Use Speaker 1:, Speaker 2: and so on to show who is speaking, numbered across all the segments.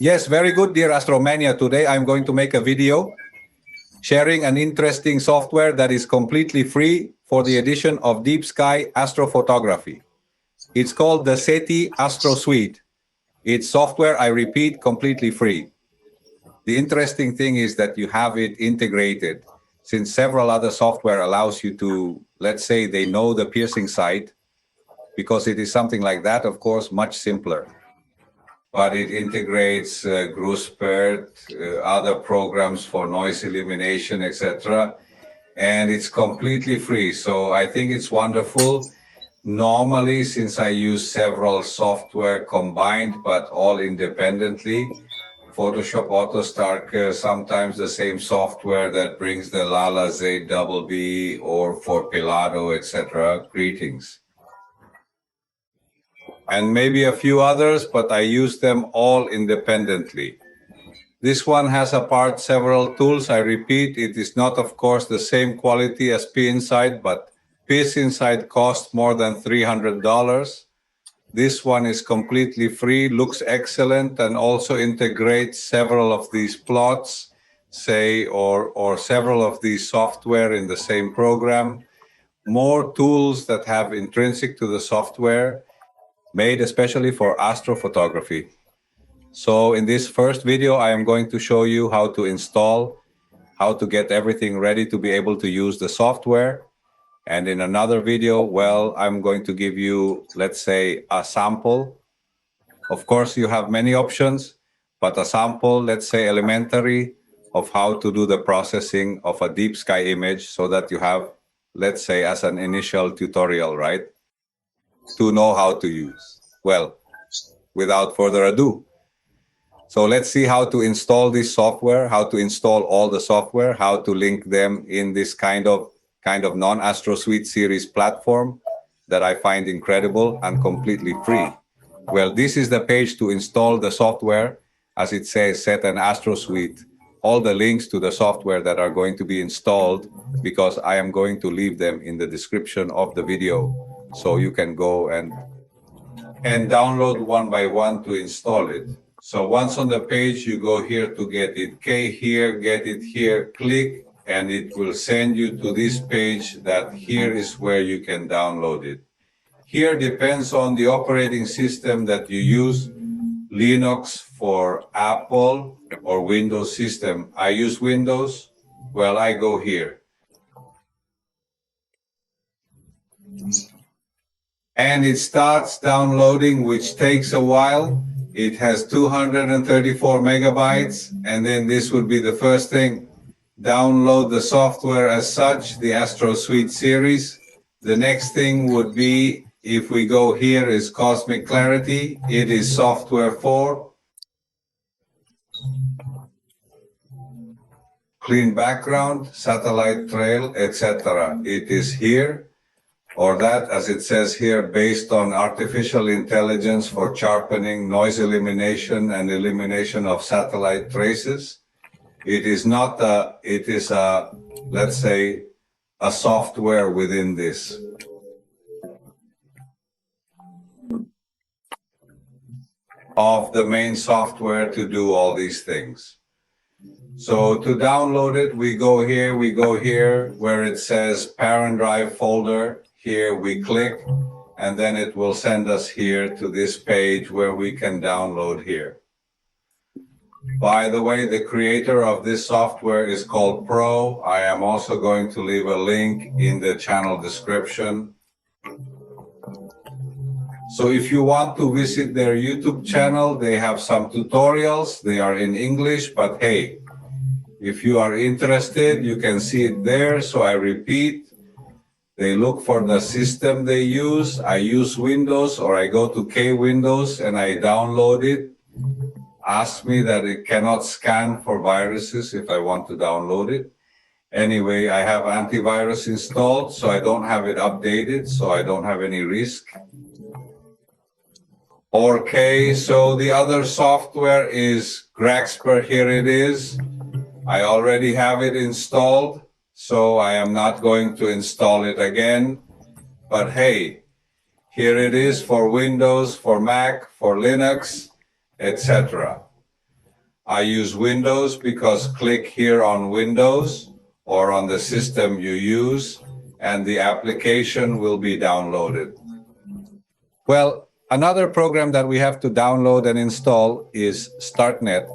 Speaker 1: Yes, very good, dear Astromania. Today I'm going to make a video sharing an interesting software that is completely free for the addition of deep sky astrophotography. It's called the Seti Astro Suite. It's software, I repeat, completely free. The interesting thing is that you have it integrated, since several other software allows you to, let's say they know the piercing site, because it is something like that, of course, much simpler. But it integrates Gruspert, other programs for noise elimination, etc. And it's completely free. So I think it's wonderful. Normally, since I use several software combined, but all independently, Photoshop AutoStarker, sometimes the same software that brings the Lala ZBB or for Pilado, etc. Greetings. And maybe a few others, but I use them all independently. This one has apart several tools. I repeat, it is not, of course, the same quality as PInside, but PInside costs more than $300. This one is completely free, looks excellent, and also integrates several of these plots, say, or several of these software in the same program. More tools that have intrinsic to the software, made especially for astrophotography. So in this first video, I am going to show you how to install, how to get everything ready to be able to use the software. And in another video, well, I'm going to give you, let's say, a sample. Of course, you have many options, but a sample, let's say elementary, of how to do the processing of a deep sky image so that you have, let's say, as an initial tutorial, right? To know how to use. Well, without further ado. So let's see how to install this software, how to install all the software, how to link them in this kind of non-Astro Suite series platform that I find incredible and completely free. Well, this is the page to install the software. As it says, Seti Astro Suite. All the links to the software that are going to be installed, because I am going to leave them in the description of the video. So you can go and download one by one to install it. So once on the page, you go here to get it. K here, get it here, click, and it will send you to this page that here is where you can download it. Here depends on the operating system that you use, Linux for Apple or Windows system. I use Windows. Well, I go here. And it starts downloading, which takes a while. It has 234 megabytes, and then this would be the first thing. Download the software as such, the Astro Suite series. The next thing would be, if we go here, is Cosmic Clarity. It is software for clean background, satellite trail, etc. It is here. Or that, as it says here, based on artificial intelligence for sharpening, noise elimination, and elimination of satellite traces. It is not it is let's say, a software within this. Of the main software to do all these things. So to download it, we go here where it says parent drive folder. Here we click, and then it will send us here to this page where we can download here. By the way, the creator of this software is called Pro. I am also going to leave a link in the channel description. So if you want to visit their YouTube channel, they have some tutorials. They are in English, but hey, if you are interested, you can see it there. So I repeat, they look for the system they use. I use Windows, or I go to K Windows and I download it. Ask me that it cannot scan for viruses if I want to download it. Anyway, I have antivirus installed, so I don't have it updated, so I don't have any risk. Okay, so the other software is Graxper. Here it is. I already have it installed, so I am not going to install it again. But hey, here it is for Windows, for Mac, for Linux, etc. I use Windows because click here on Windows or on the system you use and the application will be downloaded. Well, another program that we have to download and install is StartNet.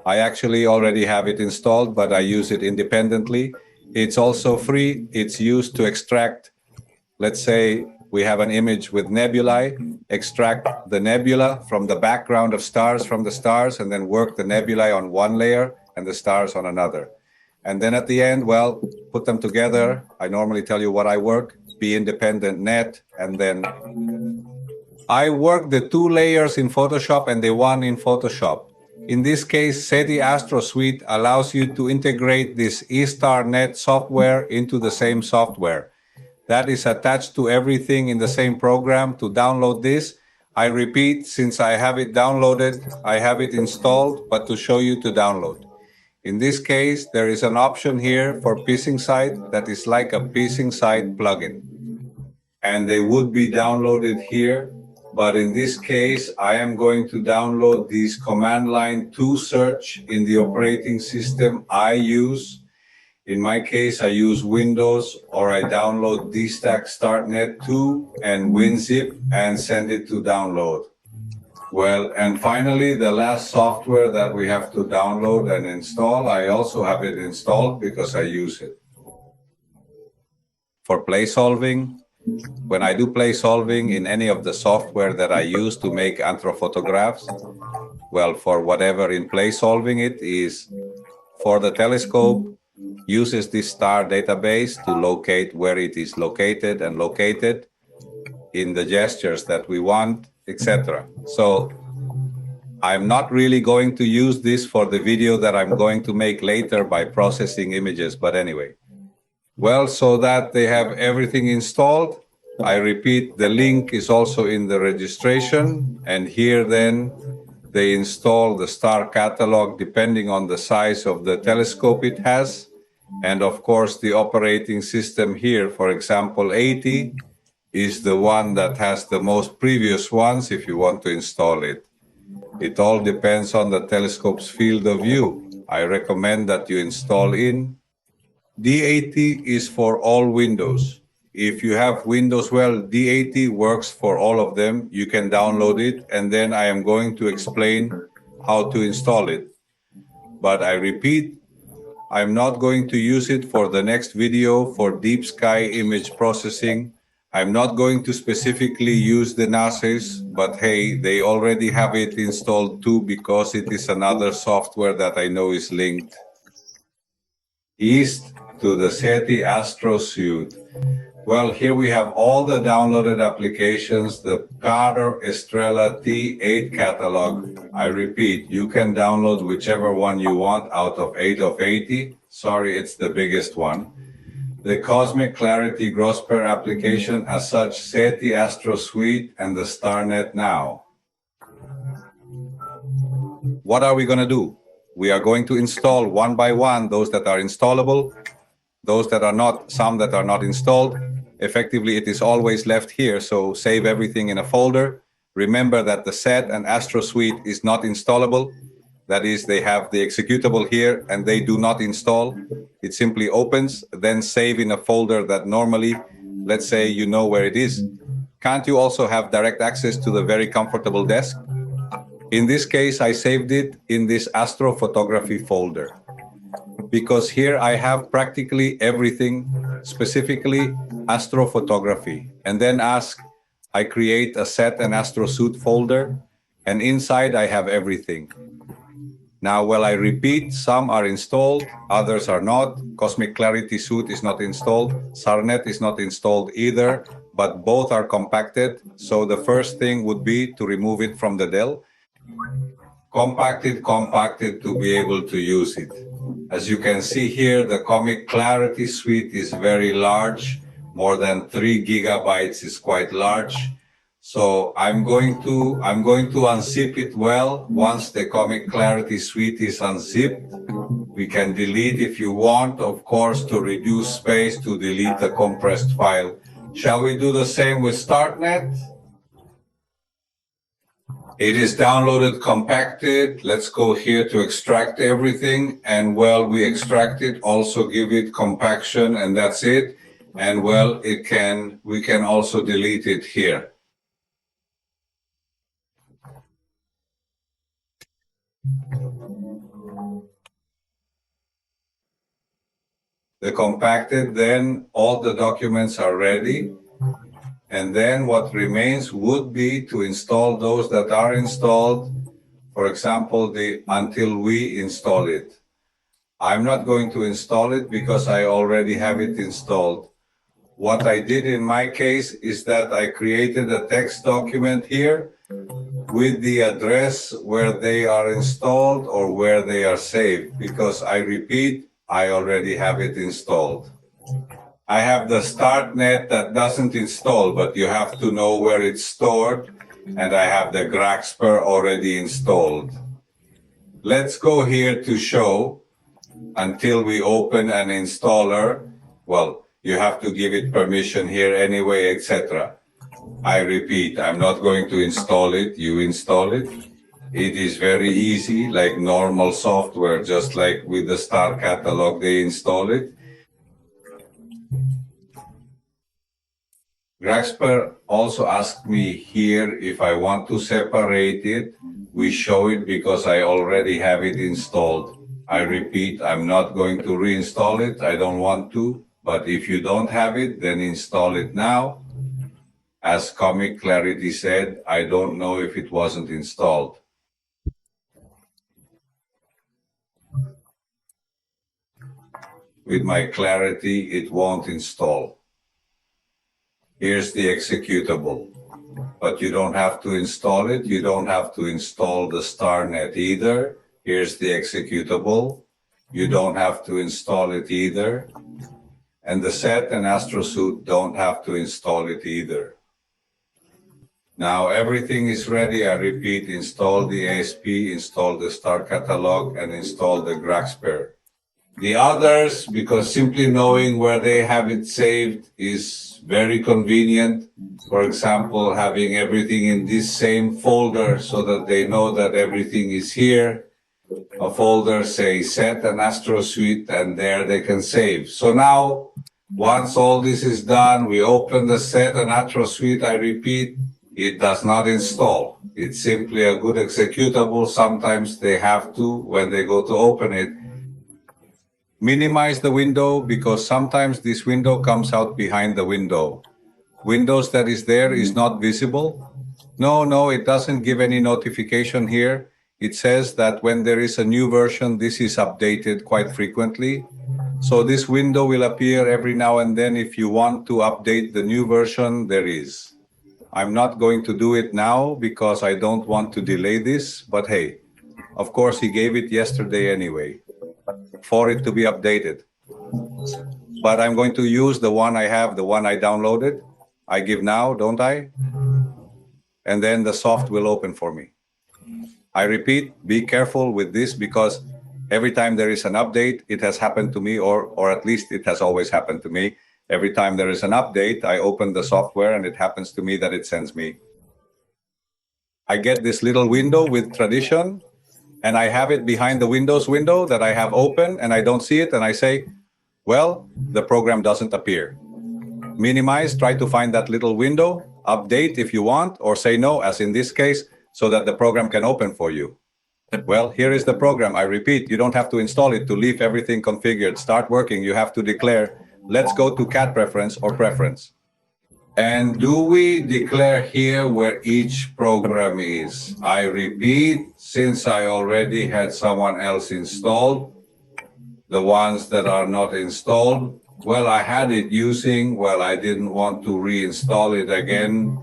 Speaker 1: I actually already have it installed, but I use it independently. It's also free. It's used to extract, let's say we have an image with nebulae, extract the nebula from the background of stars from the stars, and then work the nebulae on one layer and the stars on another. And then at the end, well, put them together. I normally tell you what I work, be independent net, and then I work the 2 layers in Photoshop and the 1 in Photoshop. In this case, Seti Astro Suite allows you to integrate this eStarNet software into the same software. That is attached to everything in the same program. To download this, I repeat, since I have it downloaded, I have it installed, but to show you to download. In this case, there is an option here for piecing site that is like a piecing site plugin. And they would be downloaded here. But in this case, I am going to download these command line to search in the operating system I use. In my case, I use Windows, or I download DStack StartNet 2 and WinZip and send it to download. Well, and finally, the last software that we have to download and install, I also have it installed because I use it. For play solving, when I do play solving in any of the software that I use to make astrophotographs, well, for whatever in play solving it is, for the telescope, uses this star database to locate where it is located and located in the gestures that we want, etc. So I'm not really going to use this for the video that I'm going to make later by processing images, but anyway. Well, so that they have everything installed, I repeat, the link is also in the registration, and here then they install the star catalog depending on the size of the telescope it has, and of course the operating system here, for example 80, is the one that has the most previous ones if you want to install it. It all depends on the telescope's field of view. I recommend that you install in. D80 is for all Windows. If you have Windows, well, D80 works for all of them. You can download it, and then I am going to explain how to install it. But I repeat, I'm not going to use it for the next video for deep sky image processing. I'm not going to specifically use the NASA's, but hey, they already have it installed too because it is another software that I know is linked east to the Seti Astro Suite. Well, here we have all the downloaded applications, the Carter Estrella T8 catalog. I repeat, you can download whichever one you want out of 8 of 80. Sorry, it's the biggest one. The Cosmic Clarity Grosper application, as such, Seti Astro Suite, and the StarNet Now. What are we going to do? We are going to install one by one those that are installable, those that are not, some that are not installed. Effectively, it is always left here, so save everything in a folder. Remember that the Set and Astro Suite is not installable. That is, they have the executable here and they do not install. It simply opens, then save in a folder that normally, let's say you know where it is. Can't you also have direct access to the very comfortable desk? In this case, I saved it in this astrophotography folder, because here I have practically everything, specifically astrophotography. And then I create a Set and Astro Suite folder, and inside I have everything. Now, well, I repeat, some are installed, others are not. Cosmic Clarity Suite is not installed. StarNet is not installed either, but both are compacted. So the first thing would be to remove it from the Dell. Compacted to be able to use it. As you can see here, the Cosmic Clarity Suite is very large. More than 3 gigabytes is quite large. So I'm going to unzip it well. Once the Cosmic Clarity Suite is unzipped, we can delete if you want, of course, to reduce space, to delete the compressed file. Shall we do the same with StartNet? It is downloaded, compacted. Let's go here to extract everything. And well, we extract it, also give it compaction, and that's it. And well, we can also delete it here. The compacted, then all the documents are ready. And then what remains would be to install those that are installed. For example, until we install it. I'm not going to install it because I already have it installed. What I did in my case is that I created a text document here with the address where they are installed or where they are saved, because I repeat, I already have it installed. I have the start net that doesn't install, but you have to know where it's stored, and I have the Graxper already installed. Let's go here to show until we open an installer. Well, you have to give it permission here anyway, etc. I repeat, I'm not going to install it, you install it. It is very easy, like normal software, just like with the Star Catalog, they install it. Graxper also asked me here if I want to separate it. We show it because I already have it installed. I repeat, I'm not going to reinstall it. I don't want to. But if you don't have it, then install it now. As Comic Clarity said, I don't know if it wasn't installed. With my Clarity, it won't install. Here's the executable. But you don't have to install it. You don't have to install the StarNet either. Here's the executable. You don't have to install it either. And the Seti Astro Suite don't have to install it either. Now everything is ready. I repeat, install the ASP, install the Star Catalog, and install the Graxper. The others, because simply knowing where they have it saved is very convenient. For example, having everything in this same folder so that they know that everything is here. A folder, say, Seti Astro Suite, and there they can save. So now, once all this is done, we open the Seti Astro Suite. I repeat, it does not install. It's simply a good executable. Sometimes they have to, when they go to open it, minimize the window, because sometimes this window comes out behind the window. Windows that is there is not visible. No, it doesn't give any notification here. It says that when there is a new version, this is updated quite frequently. So this window will appear every now and then. If you want to update the new version, there is. I'm not going to do it now because I don't want to delay this, but hey, of course he gave it yesterday anyway for it to be updated. But I'm going to use the one I have, the one I downloaded. I give now, don't I? And then the soft will open for me. I repeat, be careful with this, because every time there is an update, it has happened to me, or at least it has always happened to me. Every time there is an update, I open the software and it happens to me that it sends me. I get this little window with tradition, and I have it behind the Windows window that I have open, and I don't see it, and I say, well, the program doesn't appear. Minimize, try to find that little window, update if you want, or say no, as in this case, so that the program can open for you. Well, here is the program. I repeat, you don't have to install it to leave everything configured. Start working. You have to declare, let's go to cat preference or preference. And do we declare here where each program is? I repeat, since I already had someone else installed, the ones that are not installed, well, I had it using, well, I didn't want to reinstall it again,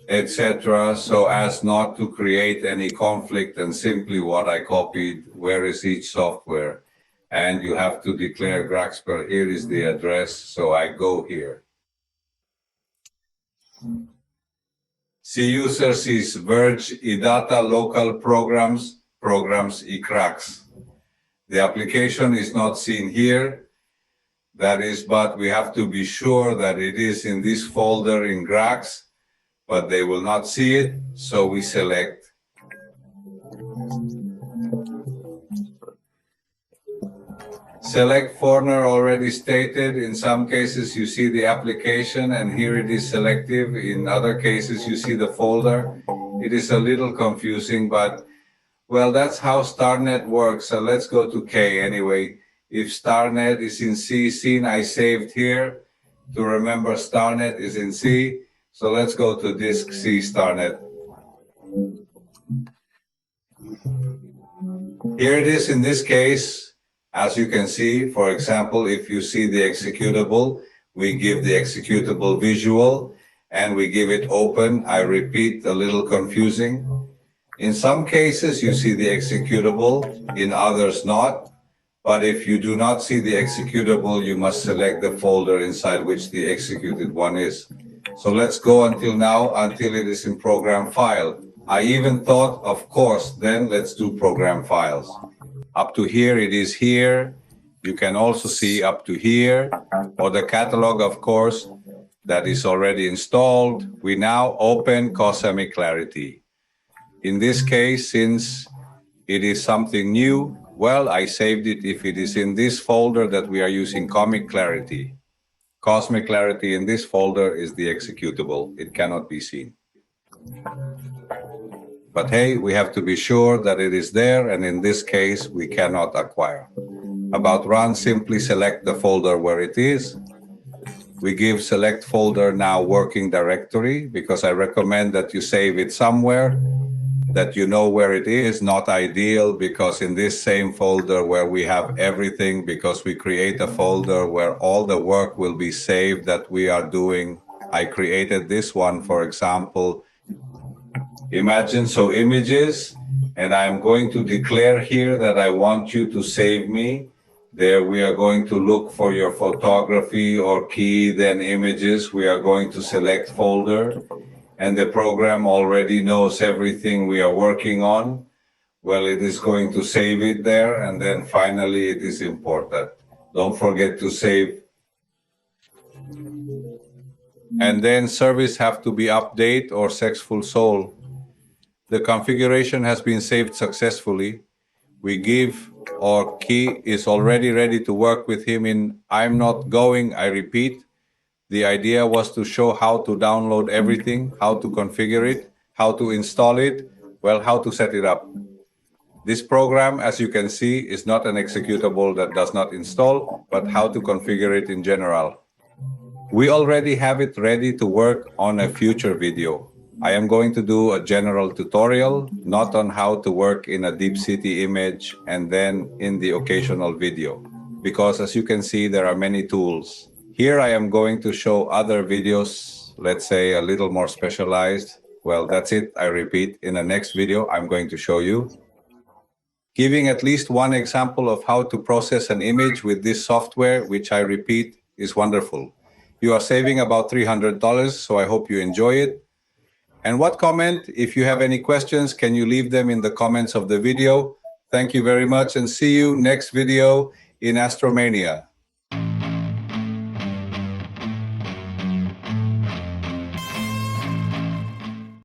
Speaker 1: etc., so as not to create any conflict, and simply what I copied, where is each software? And you have to declare Graxper, here is the address, so I go here. See user sees Verge eData local programs eCracks. The application is not seen here. That is, but we have to be sure that it is in this folder in Grax, but they will not see it. So we select Select folder already stated. In some cases you see the application and here it is selective. In other cases you see the folder. It is a little confusing, but well, that's how StarNet works. So let's go to K anyway. If StarNet is in C, scene I saved here. To remember StarNet is in C. So let's go to disk C StarNet. Here it is in this case. As you can see, for example, if you see the executable, we give the executable visual and we give it open. I repeat, a little confusing. In some cases, you see the executable, in others not. But if you do not see the executable, you must select the folder inside which the executed one is. So let's go until now, until it is in program file. I even thought, of course, then let's do program files. Up to here, it is here. You can also see up to here, or the catalog, of course, that is already installed. We now open Cosmic Clarity. In this case, since it is something new, well, I saved it if it is in this folder that we are using Cosmic Clarity. Cosmic Clarity in this folder is the executable. It cannot be seen. But hey, we have to be sure that it is there, and in this case, we cannot acquire. About run, simply select the folder where it is. We give select folder now working directory, because I recommend that you save it somewhere, that you know where it is. Not ideal, because in this same folder where we have everything, because we create a folder where all the work will be saved that we are doing. I created this one, for example. Imagine, so images, and I'm going to declare here that I want you to save me. There we are going to look for your photography or key, then images. We are going to select folder, and the program already knows everything we are working on. Well, it is going to save it there, and then finally it is important. Don't forget to save. And then service have to be update or sexful soul. The configuration has been saved successfully. We give our key is already ready to work with him in I'm not going, I repeat. The idea was to show how to download everything, how to configure it, how to install it, well, how to set it up. This program, as you can see, is not an executable that does not install, but how to configure it in general. We already have it ready to work on a future video. I am going to do a general tutorial, not on how to work in a Deep City image and then in the occasional video. Because as you can see, there are many tools. Here I am going to show other videos, let's say a little more specialized. Well, that's it. I repeat, in the next video, I'm going to show you. Giving at least one example of how to process an image with this software, which I repeat, is wonderful. You are saving about $300, so I hope you enjoy it. And what comment? If you have any questions, can you leave them in the comments of the video? Thank you very much and see you next video in Astromania.